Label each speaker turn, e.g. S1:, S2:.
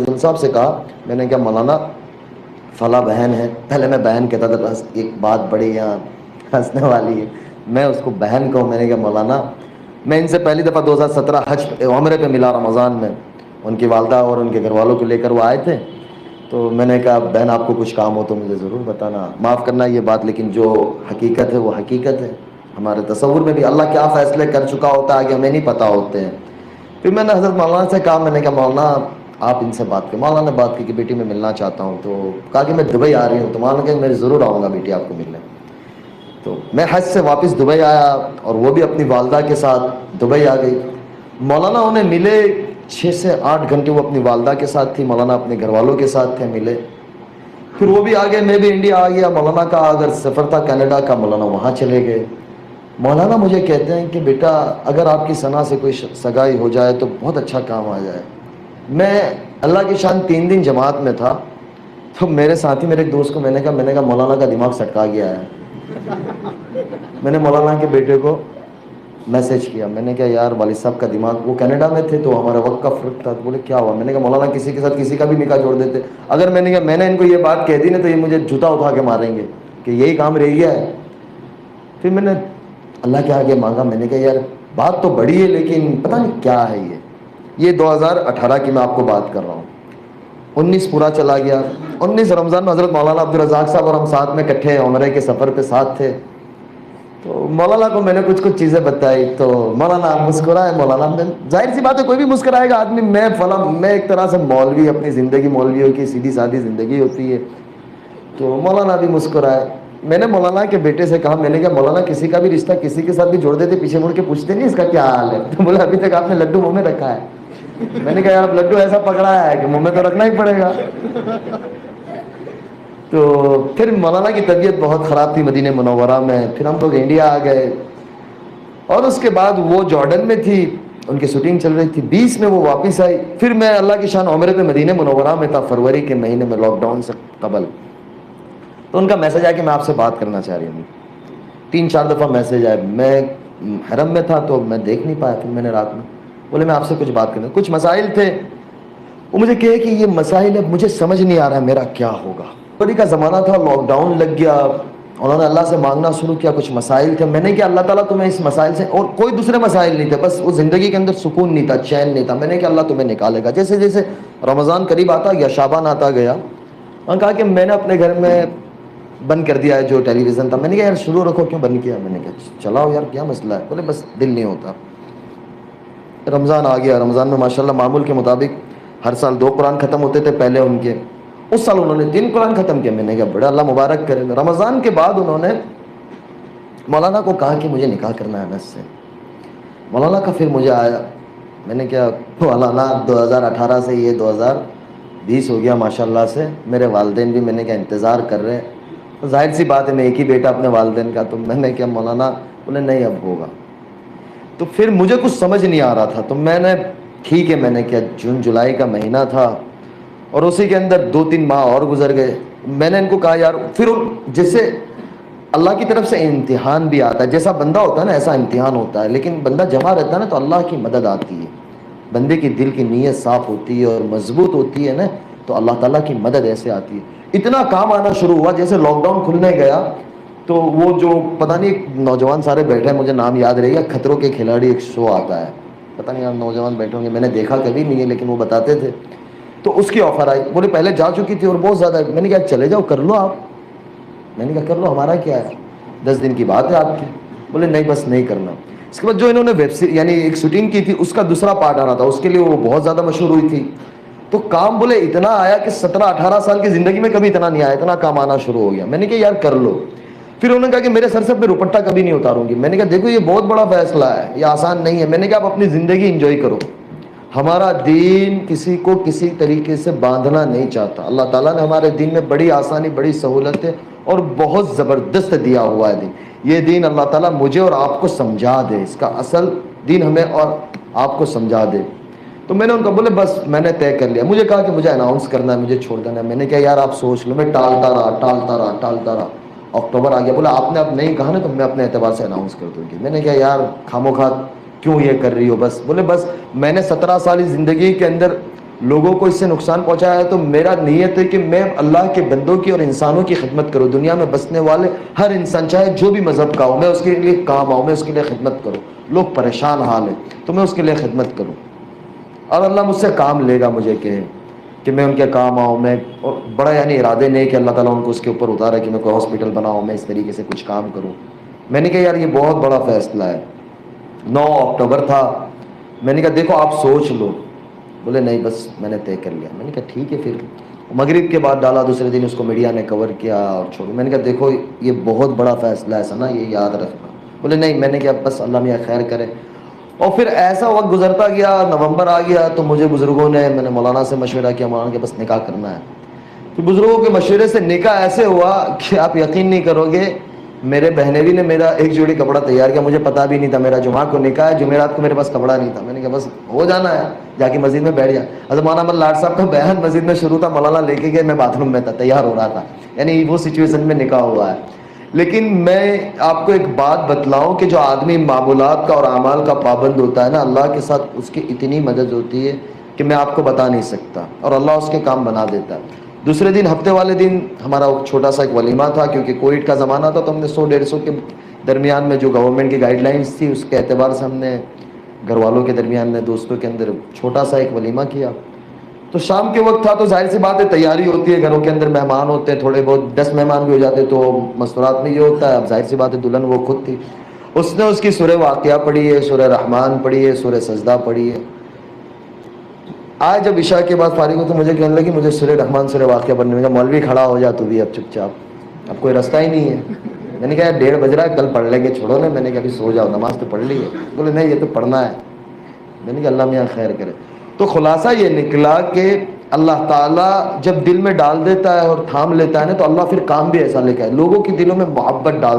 S1: نظم صاحب سے کہا، میں نے کہا مولانا فلاں بہن ہے، پہلے میں بہن کہتا تھا، بس ایک بات بڑی یہاں ہنسنے والی ہے، میں اس کو بہن کہوں. میں نے کہا مولانا میں ان سے پہلی دفعہ 2017 حج عمرے پہ ملا رمضان میں، ان کی والدہ اور ان کے گھر والوں کو لے کر وہ آئے تھے. تو میں نے کہا بہن آپ کو کچھ کام ہو تو مجھے ضرور بتانا، معاف کرنا یہ بات، لیکن جو حقیقت ہے وہ حقیقت ہے. ہمارے تصور میں بھی اللہ کیا فیصلے کر چکا ہوتا ہے آگے ہمیں نہیں پتہ ہوتے ہیں. پھر میں نے حضرت مولانا سے کہا، میں نے کہا مولانا آپ ان سے بات کریں. مولانا نے بات کی کہ بیٹی میں ملنا چاہتا ہوں. تو کہا کہ میں دبئی آ رہی ہوں. تو مولانا کہ میں ضرور آؤں گا بیٹی آپ کو ملنے. تو میں حج سے واپس دبئی آیا اور وہ بھی اپنی والدہ کے ساتھ دبئی آ گئی. مولانا انہیں ملے 6 سے 8 گھنٹے وہ اپنی والدہ کے ساتھ تھی، مولانا اپنے گھر والوں کے ساتھ تھے، ملے. پھر وہ بھی آ گئے، میں بھی انڈیا آ گیا. مولانا کا اگر سفر تھا کینیڈا کا، مولانا وہاں چلے گئے. مولانا مجھے کہتے ہیں کہ بیٹا اگر آپ کی ثنا سے کوئی سگائی ہو جائے تو بہت اچھا کام آ جائے. میں اللہ کی شان 3 دن جماعت میں تھا، تو میرے ساتھی میرے ایک دوست کو میں نے کہا مولانا کا دماغ سٹکا گیا ہے. میں نے مولانا کے بیٹے کو میسج کیا، میں نے کہا یار والد صاحب کا دماغ، وہ کینیڈا میں تھے تو ہمارا وقت کا فرق تھا. بولے کیا ہوا؟ میں نے کہا مولانا کسی کے ساتھ کسی کا بھی نکاح جوڑ دیتے. اگر میں نے کہا میں نے ان کو یہ بات کہہ دی نا تو یہ مجھے جوتا اٹھا کے ماریں گے کہ یہی کام رہ گیا ہے. پھر میں نے اللہ کے آگے مانگا، میں نے کہا یار بات تو بڑی ہے لیکن پتہ نہیں کیا ہے یہ 2018 کی میں آپ کو بات کر رہا ہوں. 19 پورا چلا گیا. 19 رمضان میں حضرت مولانا عبدالرزاق صاحب اور ہم ساتھ میں اکٹھے عمرے کے سفر پہ ساتھ تھے. تو مولانا کو میں نے کچھ چیزیں بتائی تو مولانا مسکرائے. مولانا نے ظاہر سی بات ہے کوئی بھی مسکرائے گا آدمی. میں ایک طرح سے مولوی، اپنی زندگی مولویوں کی سیدھی سادھی زندگی ہوتی ہے. تو مولانا بھی مسکرائے. میں نے مولانا کے بیٹے سے کہا، میں نے کہا مولانا کسی کا بھی رشتہ کسی کے ساتھ بھی جوڑ دیتے پیچھے مڑ کے پوچھتے نہیں اس کا کیا حال ہے؟ تو بولا ابھی تک آپ نے لڈو منہ میں رکھا ہے. میں نے کہا یار لڈو ایسا پکڑایا ہے کہ منہ میں تو رکھنا ہی پڑے گا. تو پھر مولانا کی طبیعت بہت خراب تھی مدینہ منورہ میں. پھر ہم لوگ انڈیا آ گئے اور اس کے بعد وہ جارڈن میں تھی، ان کی شوٹنگ چل رہی تھی. 20 میں وہ واپس آئی. پھر میں اللہ کی شان عمرے پہ مدینہ منورہ میں تھا فروری کے مہینے میں، لاک ڈاؤن سے قبل. تو ان کا میسج آیا کہ میں آپ سے بات کرنا چاہ رہی ہوں. 3-4 دفعہ میسج آئے. میں حرم میں تھا تو میں دیکھ نہیں پایا. پھر میں نے رات میں بولے میں آپ سے کچھ بات کرنا، کچھ مسائل تھے. وہ مجھے کہے کہ یہ مسائل اب مجھے سمجھ نہیں آ رہا ہے میرا کیا ہوگا. فروری کا زمانہ تھا، لاک ڈاؤن لگ گیا. انہوں نے اللہ سے مانگنا شروع کیا، کچھ مسائل تھے. میں نے کہا اللہ تعالیٰ تمہیں اس مسائل سے، اور کوئی دوسرے مسائل نہیں تھے، بس وہ زندگی کے اندر سکون نہیں تھا، چین نہیں تھا. میں نے کہا اللہ تمہیں نکالے گا. جیسے جیسے رمضان قریب آتا گیا، شعبان آتا گیا، انہوں نے کہا کہ میں نے اپنے گھر میں بند کر دیا ہے جو ٹیلی ویژن تھا. میں نے کہا یار شروع رکھو، کیوں بند کیا؟ میں نے کہا چلاؤ یار کیا مسئلہ ہے؟ بولے بس دل نہیں ہوتا. رمضان آ گیا. رمضان میں ماشاءاللہ معمول کے مطابق ہر سال 2 قرآن ختم ہوتے تھے پہلے ان کے. اس سال انہوں نے 3 قرآن ختم کیا. میں نے کہا بڑا اللہ مبارک کرے. رمضان کے بعد انہوں نے مولانا کو کہا کہ مجھے نکاح کرنا ہے انس سے. مولانا کا پھر مجھے آیا. میں نے کہا مولانا 2018 سے یہ 2020 ہو گیا ماشاءاللہ سے. میرے والدین بھی میں نے کہا انتظار کر رہے ہیں. ظاہر سی بات ہے میں ایک ہی بیٹا اپنے والدین کا. تو میں نے کہا مولانا، بولے نہیں اب ہوگا. تو پھر مجھے کچھ سمجھ نہیں آ رہا تھا. تو میں نے ٹھیک ہے، میں نے کیا جون جولائی کا مہینہ تھا اور اسی کے اندر 2-3 ماہ اور گزر گئے. میں نے ان کو کہا یار پھر جیسے اللہ کی طرف سے امتحان بھی آتا ہے، جیسا بندہ ہوتا ہے نا ایسا امتحان ہوتا ہے، لیکن بندہ جمع رہتا ہے نا تو اللہ کی مدد آتی ہے. بندے کی دل کی نیت صاف ہوتی ہے اور مضبوط ہوتی ہے نا تو اللہ تعالیٰ کی مدد ایسے آتی ہے. اتنا کام آنا شروع ہوا جیسے لاک ڈاؤن کھلنے گیا تو وہ جو پتہ نہیں نوجوان سارے بیٹھے ہیں، مجھے نام یاد رہے گا، خطروں کے کھلاڑی ایک شو آتا ہے، پتہ نہیں آپ نوجوان بیٹھے ہوں گے، میں نے دیکھا کبھی نہیں ہے لیکن وہ بتاتے تھے. تو اس کی آفر آئی. بولے پہلے جا چکی تھی اور بہت زیادہ. میں نے کہا چلے جاؤ کر لو آپ. میں نے کہا کر لو، ہمارا کیا ہے، 10 دن کی بات ہے آپ کی. بولے نہیں بس نہیں کرنا. اس کے بعد جو انہوں نے ویب سیریز یعنی ایک شوٹنگ کی تھی اس کا دوسرا پارٹ آ رہا تھا، اس کے لیے وہ بہت زیادہ مشہور ہوئی تھی. تو کام بولے اتنا آیا کہ 17-18 سال کی زندگی میں کبھی اتنا نہیں آیا، اتنا کام آنا شروع ہو گیا. میں نے کہا یار کر لو. پھر انہوں نے کہا کہ میرے سر سے اپنے دوپٹہ کبھی نہیں اتاروں گی. میں نے کہا دیکھو یہ بہت بڑا فیصلہ ہے، یہ آسان نہیں ہے. میں نے کہا آپ اپنی زندگی انجوائے کرو. ہمارا دین کسی کو کسی طریقے سے باندھنا نہیں چاہتا. اللہ تعالیٰ نے ہمارے دین میں بڑی آسانی، بڑی سہولتیں اور بہت زبردست دیا ہوا ہے دین. یہ دین اللہ تعالیٰ مجھے اور آپ کو سمجھا دے، اس کا اصل دین ہمیں اور آپ کو سمجھا دے. تو میں نے ان کو بولے بس میں نے طے کر لیا. مجھے کہا کہ مجھے اناؤنس کرنا ہے، مجھے چھوڑ دینا ہے. میں نے کہا یار آپ سوچ لو. میں ٹالتا رہا. اکتوبر آ گیا. بولا آپ نے اب نہیں کہا نا تو میں اپنے اعتبار سے اناؤنس کر دوں گی. میں نے کہا یار خاموخواہ کیوں یہ کر رہی ہو؟ بس بولے بس میں نے 17 سال زندگی کے اندر لوگوں کو اس سے نقصان پہنچایا ہے تو میرا نیت ہے کہ میں اللہ کے بندوں کی اور انسانوں کی خدمت کروں. دنیا میں بسنے والے ہر انسان چاہے جو بھی مذہب کا ہو میں اس کے لیے کام آؤں, میں اس کے لیے خدمت کروں. لوگ پریشان حال ہیں تو میں اس کے لیے خدمت کروں, اور اللہ مجھ سے کام لے گا مجھے کہ میں ان کے کام آؤں. میں بڑا یعنی ارادے نہیں کہ اللہ تعالیٰ ان کو اس کے اوپر اتارا کہ میں کوئی ہاسپٹل بناؤں, میں اس طریقے سے کچھ کام کروں. میں نے کہا یار یہ بہت بڑا فیصلہ ہے. 9 اکتوبر تھا, میں نے کہا دیکھو آپ سوچ لو. بولے نہیں بس میں نے طے کر لیا. میں نے کہا ٹھیک ہے. پھر مغرب کے بعد ڈالا, دوسرے دن اس کو میڈیا نے کور کیا اور چھوڑو. میں نے کہا دیکھو یہ بہت بڑا فیصلہ ہے نا, یہ یاد رکھنا. بولے نہیں. میں نے کہا بس اللہ میاں خیر کرے. اور پھر ایسا وقت گزرتا گیا, نومبر آ گیا تو مجھے بزرگوں نے, میں نے مولانا سے مشورہ کیا, مولانا کے بس نکاح کرنا ہے. پھر بزرگوں کے مشورے سے نکاح ایسے ہوا کہ آپ یقین نہیں کرو گے, میرے بہنوی نے میرا ایک جوڑی کپڑا تیار کیا. مجھے پتا بھی نہیں تھا میرا جمعہ کو نکاح ہے, جمعرات کو میرے پاس کپڑا نہیں تھا. میں نے کہا بس ہو جانا ہے, جا کے مسجد میں بیٹھ گیا. حضرت مولانا احمد لاڈ صاحب کا بیان مسجد میں شروع تھا, مولانا لے کے گئے, میں باتھ روم میں تھا, تیار ہو رہا تھا. یعنی وہ سچویشن میں نکاح ہوا ہے. لیکن میں آپ کو ایک بات بتلاؤں کہ جو آدمی معمولات کا اور اعمال کا پابند ہوتا ہے نا, اللہ کے ساتھ اس کی اتنی مدد ہوتی ہے کہ میں آپ کو بتا نہیں سکتا, اور اللہ اس کے کام بنا دیتا ہے. دوسرے دن ہفتے والے دن ہمارا چھوٹا سا ایک ولیمہ تھا, کیونکہ کووڈ کا زمانہ تھا تو ہم نے 100-150 کے درمیان میں جو گورنمنٹ کی گائیڈ لائنس تھی اس کے اعتبار سے ہم نے گھر والوں کے درمیان میں, دوستوں کے اندر چھوٹا سا ایک ولیمہ کیا. تو شام کے وقت تھا تو ظاہر سی بات ہے تیاری ہوتی ہے, گھروں کے اندر مہمان ہوتے ہیں, تھوڑے بہت 10 مہمان بھی ہو جاتے تو مستورات میں یہ ہوتا ہے. اب ظاہر سی بات ہے دلہن وہ خود تھی, اس نے اس کی سورہ واقعہ پڑھی ہے, سورہ رحمان پڑھی ہے, سورہ سجدہ پڑھی ہے. آج جب عشاء کے بعد فارغ ہو تو مجھے کہنے لگی مجھے سورہ رحمان سورہ واقعہ پڑھنے میں. مولوی کھڑا ہو جا تو بھی اب چپ چاپ, اب کوئی رستہ ہی نہیں ہے. میں نے کہا 1:30 بج رہا ہے, کل پڑھ لیں گے, چھوڑو نا. میں نے کہا ابھی سو جاؤ, نماز تو پڑھ لی ہے. بولے نہیں یہ تو پڑھنا ہے. میں نے کہا اللہ میاں خیر کرے. تو خلاصہ یہ نکلا کہ اللہ تعالیٰ جب دل میں ڈال دیتا ہے اور تھام لیتا ہے نا, تو اللہ پھر کام بھی ایسا لے کے آئے, لوگوں کے دلوں میں محبت ڈال